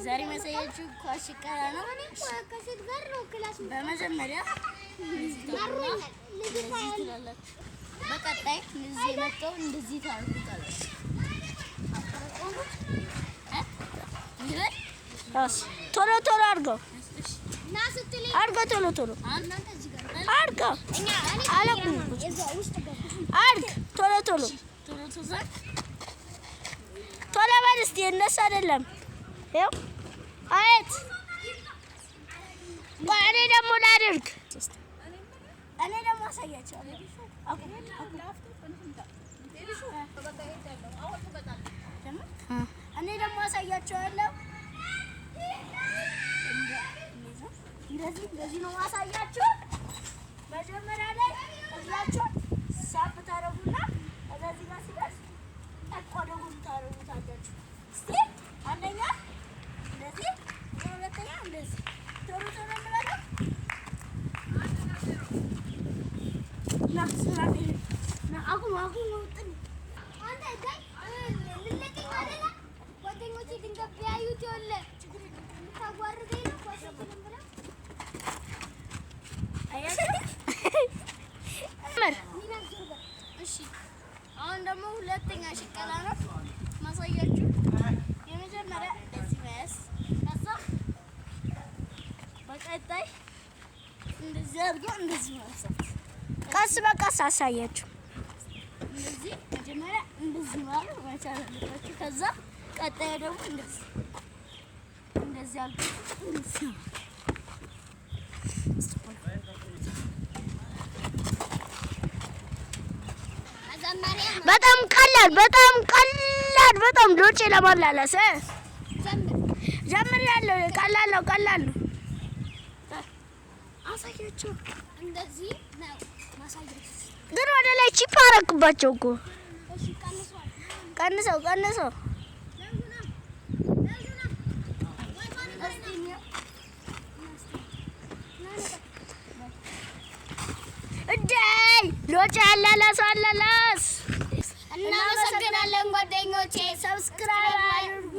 ዛሬ ማሳያችሁ ኳስ ይቀራ ነው። ከሴት ጋር ነው ክላስ በመጀመሪያ በቀጣይ እዚህ መጣው እንደዚህ ታርጉታላችሁ። ቶሎ ቶሎ አድርገው አድርገው ቶሎ ቶሎ አድርገው አለቁም አድርግ ቶሎ ቶሎ ቶሎ በል እስኪ እነሱ አይደለም ይኸው አየት እኔ ደግሞ ላድርግ እኔ ደግሞ አሳያቸዋለሁ። እኔ ደግሞ አሳያቸዋለሁ። እንደዚህ ነው ማሳያችሁ። መጀመሪያ ላይ እግራችሁን ሳብ ታረጉና እዚህ ጋር ሲደርስ ተቆደጉን ታረጉታላችሁ። እስቲ አንደኛ እንደዚህ ሁለተኛ እንደዚህ ቶሎ ቶሎ እንበለው ና ስራቴ ና አቁም ወጥን አንተ ጋር ልለቀኝ አይደለ ጓደኞቼ ድንገት ቢያዩት ይወለ ታጓርገኝ ነው ጓደኞቼ ብላ እሺ አሁን ደግሞ ሁለተኛ ሽቀላ ነው ማሳያችሁ። የመጀመሪያ እንደዚህ መያዝ ከዛ በቀጣይ እንደዚህ አድርጎ እንደዚህ ማንሳት ቀስ በቀስ አሳያችሁ። እንደዚህ መጀመሪያ እንደዚህ ማለት መቻል አለባችሁ። ከዛ ቀጣይ ደግሞ እንደዚህ አድርጎ እንደዚህ በጣም ቀላል በጣም ዶቼ ለማላላስ ጀምር ያለው ቀላል ነው። አሳያችሁ እንደዚህ ነው ማሳያችሁ። ግን ወደ ላይ ቺፕ አረክባቸው እኮ ቀንሰው እደይ ሎጫ አላላስ እናመሰግናለን ጓደኞቼ። ሰብስክራይብ አድርጉ።